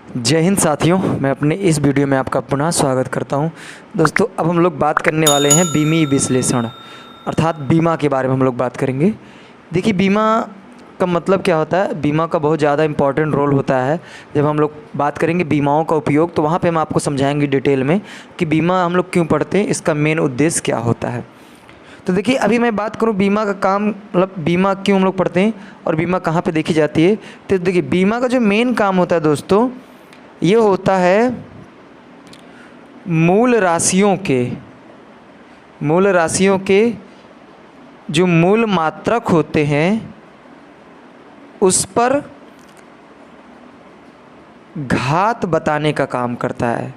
जय हिंद साथियों, मैं अपने इस वीडियो में आपका पुनः स्वागत करता हूं। दोस्तों, अब हम लोग बात करने वाले हैं बीमी विश्लेषण अर्थात बीमा के बारे में हम लोग बात करेंगे। देखिए, बीमा का मतलब क्या होता है। बीमा का बहुत ज़्यादा इंपॉर्टेंट रोल होता है। जब हम लोग बात करेंगे बीमाओं का उपयोग, तो वहाँ पे हम आपको समझाएंगे डिटेल में कि बीमा हम लोग क्यों पढ़ते हैं, इसका मेन उद्देश्य क्या होता है। तो देखिए, अभी मैं बात करूं बीमा का काम, मतलब बीमा क्यों हम लोग पढ़ते हैं और बीमा कहाँ पे देखी जाती है। तो देखिए, बीमा का जो मेन काम होता है दोस्तों, ये होता है मूल राशियों के जो मूल मात्रक होते हैं उस पर घात बताने का काम करता है।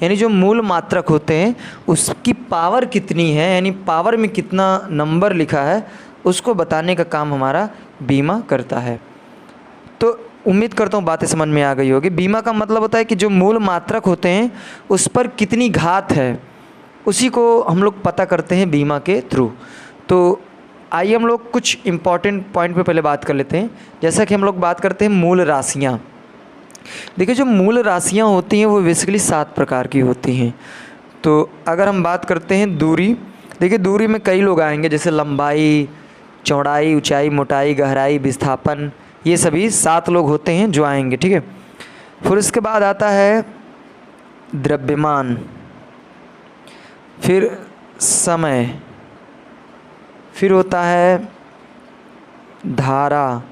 यानी जो मूल मात्रक होते हैं उसकी पावर कितनी है, यानी पावर में कितना नंबर लिखा है, उसको बताने का काम हमारा बीमा करता है। तो उम्मीद करता हूँ बातें समझ में आ गई होगी। बीमा का मतलब होता है कि जो मूल मात्रक होते हैं उस पर कितनी घात है, उसी को हम लोग पता करते हैं बीमा के थ्रू। तो आइए हम लोग कुछ इम्पॉर्टेंट पॉइंट पे पहले बात कर लेते हैं। जैसा कि हम लोग बात करते हैं मूल राशियाँ। देखिए, जो मूल राशियाँ होती हैं वो बेसिकली 7 प्रकार की होती हैं। तो अगर हम बात करते हैं दूरी, देखिए दूरी में कई लोग आएंगे, जैसे लंबाई, चौड़ाई, ऊंचाई, मोटाई, गहराई, विस्थापन, ये सभी 7 लोग होते हैं जो आएंगे, ठीक है। फिर उसके बाद आता है द्रव्यमान, फिर समय, फिर होता है धारा,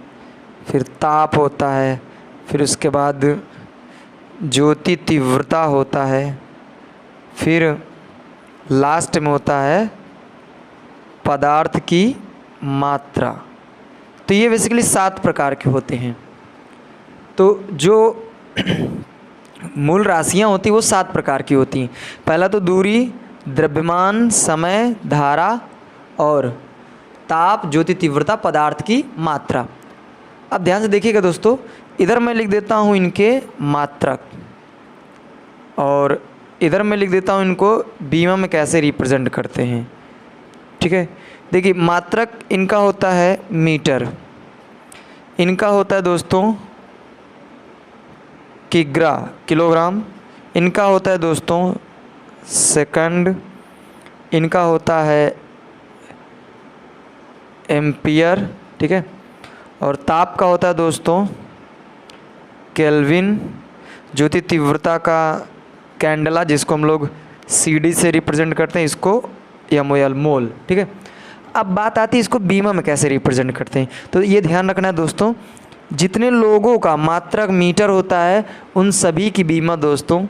फिर ताप होता है, फिर उसके बाद ज्योति तीव्रता होता है, फिर लास्ट में होता है पदार्थ की मात्रा। तो ये बेसिकली 7 प्रकार के होते हैं। तो जो मूल राशियाँ होती हैं वो 7 प्रकार की होती हैं। पहला तो दूरी, द्रव्यमान, समय, धारा और ताप, ज्योति तीव्रता, पदार्थ की मात्रा। अब ध्यान से देखिएगा दोस्तों, इधर मैं लिख देता हूँ इनके मात्रक और इधर मैं लिख देता हूँ इनको बीमा में कैसे रिप्रेजेंट करते हैं, ठीक है। देखिए, मात्रक इनका होता है मीटर, इनका होता है दोस्तों किलोग्राम, इनका होता है दोस्तों सेकंड, इनका होता है एम्पियर, ठीक है। और ताप का होता है दोस्तों केल्विन, ज्योति तीव्रता का कैंडला, जिसको हम लोग सीडी से रिप्रेजेंट करते हैं, इसको एमओएल, मोल, ठीक है। अब बात आती है इसको बीमा में कैसे रिप्रेजेंट करते हैं। तो ये ध्यान रखना है दोस्तों, जितने लोगों का मात्रक मीटर होता है उन सभी की बीमा दोस्तों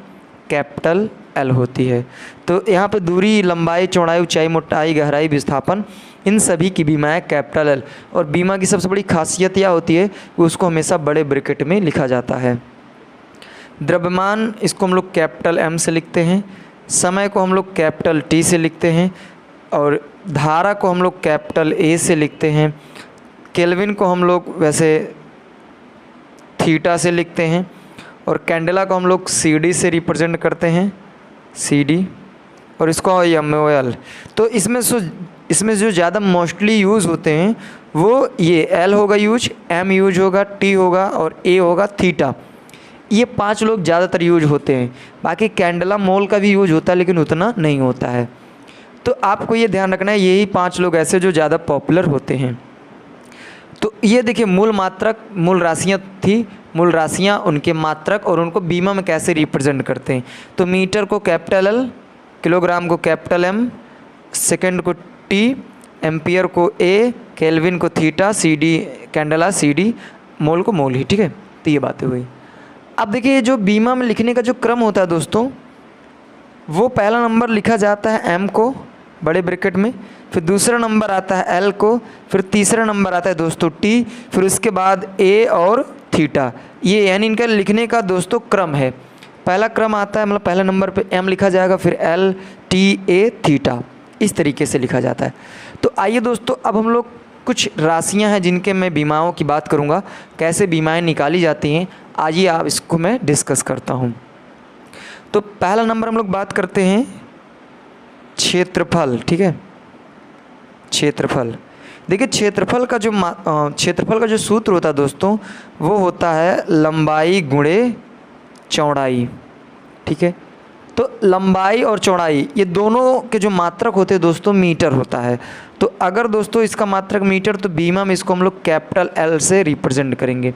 कैपिटल एल होती है। तो यहाँ पे दूरी, लंबाई, चौड़ाई, ऊंचाई, मोटाई, गहराई, विस्थापन, इन सभी की बीमा है कैपिटल एल। और बीमा की सबसे बड़ी खासियत यह होती है कि उसको हमेशा बड़े ब्रैकेट में लिखा जाता है। द्रव्यमान, इसको हम लोग कैपिटल एम से लिखते हैं। समय को हम लोग कैपिटल टी से लिखते हैं और धारा को हम लोग कैपिटल ए से लिखते हैं। केल्विन को हम लोग वैसे थीटा से लिखते हैं और कैंडेला को हम लोग सी डी से रिप्रेजेंट करते हैं, सी डी, और इसको एम ओ एल। तो इसमें जो ज़्यादा मोस्टली यूज़ होते हैं वो ये एल होगा यूज, एम यूज होगा, टी होगा और ए होगा थीटा। ये 5 लोग ज़्यादातर यूज होते हैं। बाकी कैंडेला, मोल का भी यूज होता है लेकिन उतना नहीं होता है। तो आपको ये ध्यान रखना है, यही 5 लोग ऐसे जो ज़्यादा पॉपुलर होते हैं। तो ये देखिए, मूल मात्रक, मूल राशियाँ थी, मूल राशियाँ, उनके मात्रक और उनको बीमा में कैसे रिप्रेजेंट करते हैं। तो मीटर को कैपिटल एल, किलोग्राम को कैपिटल एम, सेकंड को टी, एम्पियर को ए, केल्विन को theta, C D candela, C D, mole को मोल ही, ठीक है। तो ये बातें हुई। अब देखिए, जो बीमा में लिखने का जो क्रम होता है दोस्तों, वो पहला नंबर लिखा जाता है एम को बड़े ब्रैकेट में, फिर दूसरा नंबर आता है एल को, फिर तीसरा नंबर आता है दोस्तों टी, फिर उसके बाद ए और थीटा। ये यानी इनका लिखने का दोस्तों क्रम है। पहला क्रम आता है, मतलब पहले नंबर पे एम लिखा जाएगा, फिर एल, टी, ए, थीटा, इस तरीके से लिखा जाता है। तो आइए दोस्तों, अब हम लोग कुछ राशियां हैं जिनके मैं बीमाओं की बात करूंगा, कैसे बीमाएं निकाली जाती हैं, आइए आप इसको मैं डिस्कस करता हूं। तो पहला नंबर हम लोग बात करते हैं क्षेत्रफल, ठीक है। क्षेत्रफल, देखिए क्षेत्रफल का जो सूत्र होता है दोस्तों, वो होता है लंबाई गुणे चौड़ाई, ठीक है। तो लंबाई और चौड़ाई ये दोनों के जो मात्रक होते हैं दोस्तों मीटर होता है। तो अगर दोस्तों इसका मात्रक मीटर तो बीमा में इसको हम लोग कैपिटल एल से रिप्रेजेंट करेंगे।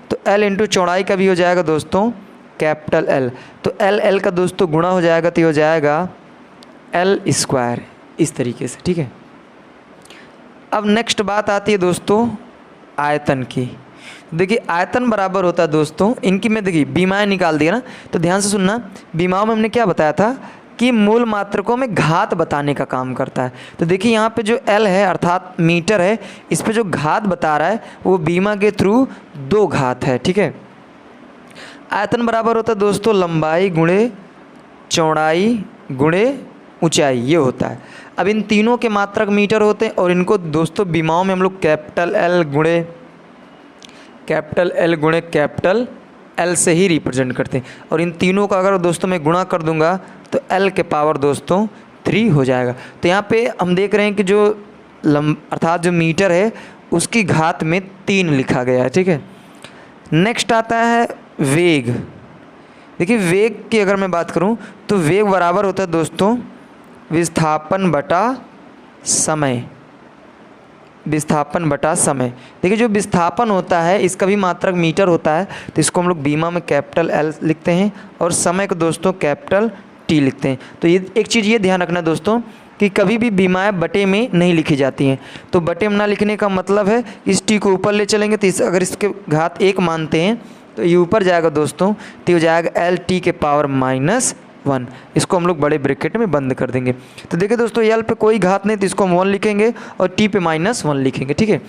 तो एल इंटू चौड़ाई का भी हो जाएगा दोस्तों कैपिटल एल। तो एल एल का दोस्तों गुणा हो जाएगा तो ये हो जाएगा एल स्क्वायर, इस तरीके से, ठीक है। अब नेक्स्ट बात आती है दोस्तों आयतन की। देखिए आयतन बराबर होता है दोस्तों इनकी, मैं देखिए बीमाएँ निकाल दिया ना, तो ध्यान से सुनना। बीमाओं में हमने क्या बताया था कि मूल मात्रकों में घात बताने का काम करता है। तो देखिए यहाँ पे जो एल है अर्थात मीटर है, इस पे जो घात बता रहा है वो बीमा के थ्रू 2 घात है, ठीक है। आयतन बराबर होता है दोस्तों लंबाई गुणे चौड़ाई गुणे ऊंचाई, ये होता है। अब इन तीनों के मात्रक मीटर होते हैं और इनको दोस्तों बीमाओं में हम लोग कैपिटल एल कैपिटल एल से ही रिप्रेजेंट करते हैं। और इन तीनों का अगर दोस्तों मैं गुणा कर दूंगा तो एल के पावर दोस्तों 3 हो जाएगा। तो यहाँ पे हम देख रहे हैं कि जो अर्थात जो मीटर है उसकी घात में 3 लिखा गया है, ठीक है। नेक्स्ट आता है वेग। देखिए वेग की अगर मैं बात करूँ तो वेग बराबर होता है दोस्तों विस्थापन बटा समय, विस्थापन बटा समय। देखिए जो विस्थापन होता है इसका भी मात्रक मीटर होता है, तो इसको हम लोग बीमा में कैपिटल एल लिखते हैं और समय को दोस्तों कैपिटल टी लिखते हैं। तो ये एक चीज़ ये ध्यान रखना दोस्तों कि कभी भी बीमाएं बटे में नहीं लिखी जाती हैं। तो बटे में ना लिखने का मतलब है इस टी को ऊपर ले चलेंगे तो अगर इसके घात 1 मानते हैं तो ये ऊपर जाएगा दोस्तों, तो हो जाएगा एल टी के पावर -1। इसको हम लोग बड़े ब्रैकेट में बंद कर देंगे। तो देखिए दोस्तों एल पे कोई घात नहीं तो इसको हम 1 लिखेंगे और टी पे -1 लिखेंगे, ठीक है।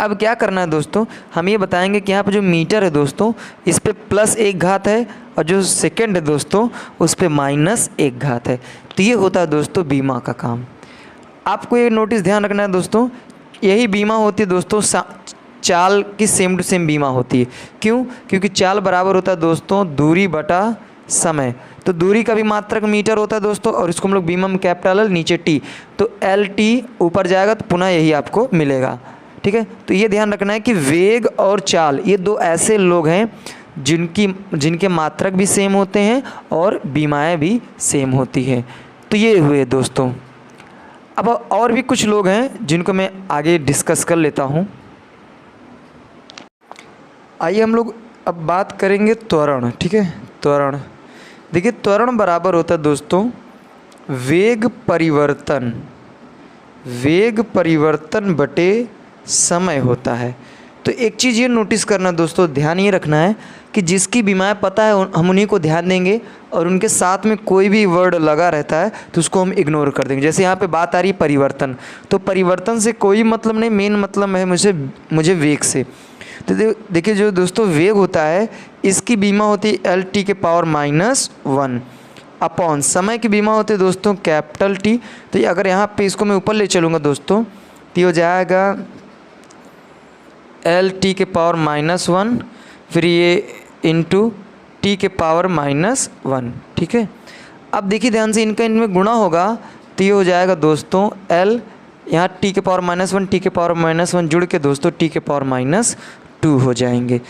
अब क्या करना है दोस्तों, हम ये बताएंगे कि यहाँ पे जो मीटर है दोस्तों इस पे +1 घात है और जो सेकंड है दोस्तों उस पे -1 घात है। तो ये होता है दोस्तों बीमा का काम। आपको ये नोटिस ध्यान रखना है दोस्तों, यही बीमा होती है दोस्तों चाल की सेम टू सेम बीमा होती है। क्यों? क्योंकि चाल बराबर होता है दोस्तों दूरी बटा समय। तो दूरी का भी मात्रक मीटर होता है दोस्तों और इसको हम लोग बीमा में कैपिटल एल नीचे टी, तो एल टी ऊपर जाएगा तो पुनः यही आपको मिलेगा, ठीक है। तो ये ध्यान रखना है कि वेग और चाल ये 2 ऐसे लोग हैं जिनके मात्रक भी सेम होते हैं और बीमाएँ भी सेम होती हैं। तो ये हुए दोस्तों। अब और भी कुछ लोग हैं जिनको मैं आगे डिस्कस कर लेता हूँ। आइए हम लोग अब बात करेंगे त्वरण, ठीक है। त्वरण, देखिए त्वरण बराबर होता है दोस्तों वेग परिवर्तन बटे समय होता है। तो एक चीज़ ये नोटिस करना दोस्तों, ध्यान ये रखना है कि जिसकी बीमाएं पता है हम उन्हीं को ध्यान देंगे और उनके साथ में कोई भी वर्ड लगा रहता है तो उसको हम इग्नोर कर देंगे। जैसे यहाँ पे बात आ रही है परिवर्तन, तो परिवर्तन से कोई मतलब नहीं, मेन मतलब है मुझे वेग से। तो देखिए जो दोस्तों वेग होता है इसकी बीमा होती है एल टी के पावर -1 अपॉन समय की बीमा होती है दोस्तों कैपिटल टी। तो ये अगर यहाँ पे इसको मैं ऊपर ले चलूँगा दोस्तों तो ये हो जाएगा एल टी के पावर -1 फिर ये इंटू टी के पावर -1, ठीक है। अब देखिए ध्यान से इनमें गुणा होगा तो ये हो जाएगा दोस्तों एल यहाँ टी के पावर -1 टी के पावर -1 जुड़ के दोस्तों टी के पावर -2 हो जाएंगे।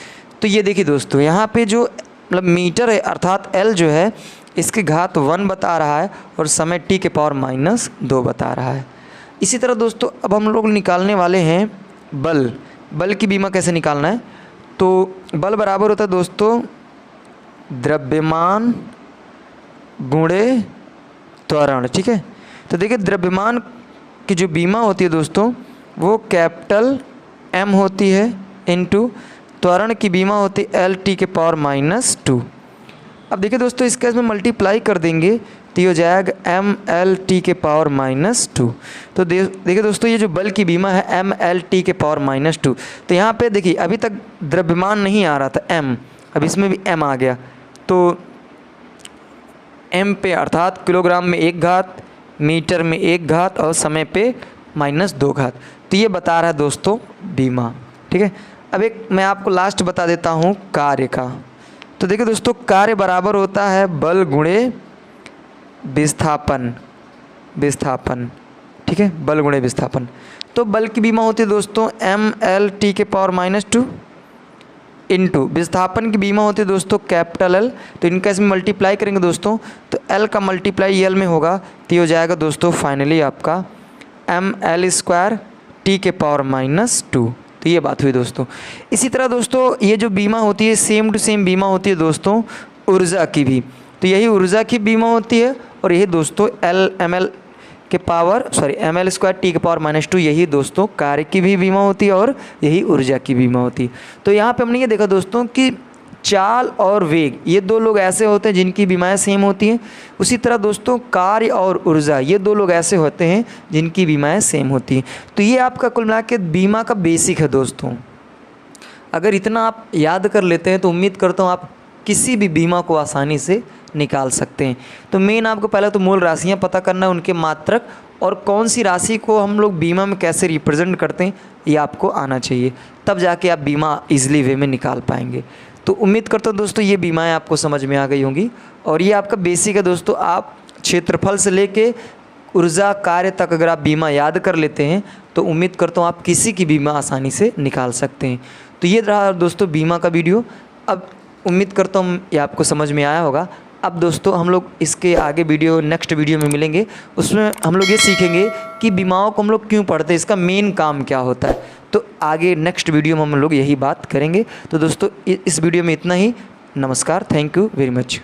तो ये देखिए दोस्तों यहाँ पे जो मतलब मीटर है अर्थात एल जो है इसकी घात 1 बता रहा है और समय टी के पावर -2 बता रहा है। इसी तरह दोस्तों अब हम लोग निकालने वाले हैं बल की बीमा कैसे निकालना है। तो बल बराबर होता है दोस्तों द्रव्यमान गुणे त्वरण, ठीक है। तो देखिए द्रव्यमान की जो बीमा होती है दोस्तों वो कैपिटल एम होती है इंटू त्वरण की बीमा होती है एल टी के पावर -2। अब देखिए दोस्तों इसके इसमें मल्टीप्लाई कर देंगे तो ये हो जाएगा एम एल टी के पावर -2। तो देखिए दोस्तों ये जो बल की बीमा है एम एल टी के पावर -2। तो यहाँ पे देखिए अभी तक द्रव्यमान नहीं आ रहा था एम, अब इसमें भी एम आ गया। तो एम पे अर्थात किलोग्राम में 1 घात, मीटर में 1 घात और समय पे -2 घात। तो ये बता रहा है दोस्तों बीमा, ठीक है। अब एक मैं आपको लास्ट बता देता हूँ कार्य का। तो देखिए दोस्तों कार्य बराबर होता है बल गुणे विस्थापन, ठीक है, बल गुणे विस्थापन। तो बल की बीमा होती है दोस्तों एम एल टी के पावर -2 इनटू विस्थापन की बीमा होती है दोस्तों कैपिटल एल, तो इनका इसमें मल्टीप्लाई करेंगे दोस्तों, तो एल का मल्टीप्लाई एल में होगा, तो ये हो जाएगा दोस्तों फाइनली आपका ml² T⁻²। तो ये बात हुई दोस्तों। इसी तरह दोस्तों ये जो बीमा होती है सेम टू सेम बीमा होती है दोस्तों ऊर्जा की भी, तो यही ऊर्जा की बीमा होती है और यही दोस्तों ml² T⁻², यही दोस्तों कार्य की भी बीमा होती है और यही ऊर्जा की बीमा होती है। तो यहाँ पे हमने ये देखा दोस्तों कि चाल और वेग ये दो लोग ऐसे होते हैं जिनकी बीमाएं सेम होती हैं। उसी तरह दोस्तों कार्य और ऊर्जा ये दो लोग ऐसे होते हैं जिनकी बीमाएं सेम होती हैं। तो ये आपका कुल मिला के बीमा का बेसिक है दोस्तों। अगर इतना आप याद कर लेते हैं तो उम्मीद करता हूँ आप किसी भी बीमा को आसानी से निकाल सकते हैं। तो मेन आपको पहले तो मूल राशियाँ पता करना है, उनके मात्रक और कौन सी राशि को हम लोग बीमा में कैसे रिप्रेजेंट करते हैं ये आपको आना चाहिए, तब जाके आप बीमा ईजिली वे में निकाल पाएंगे। तो उम्मीद करता हूँ दोस्तों ये बीमाएं आपको समझ में आ गई होंगी और ये आपका बेसिक है दोस्तों। आप क्षेत्रफल से लेके ऊर्जा कार्य तक अगर आप बीमा याद कर लेते हैं तो उम्मीद करता हूँ आप किसी की बीमा आसानी से निकाल सकते हैं। तो ये रहा दोस्तों बीमा का वीडियो। अब उम्मीद करता हूँ ये आपको समझ में आया होगा। अब दोस्तों हम लोग इसके आगे नेक्स्ट वीडियो में मिलेंगे, उसमें हम लोग ये सीखेंगे कि बीमाओं को हम लोग क्यों पढ़ते हैं, इसका मेन काम क्या होता है। तो आगे नेक्स्ट वीडियो में हम लोग यही बात करेंगे। तो दोस्तों इस वीडियो में इतना ही। नमस्कार, थैंक यू वेरी मच।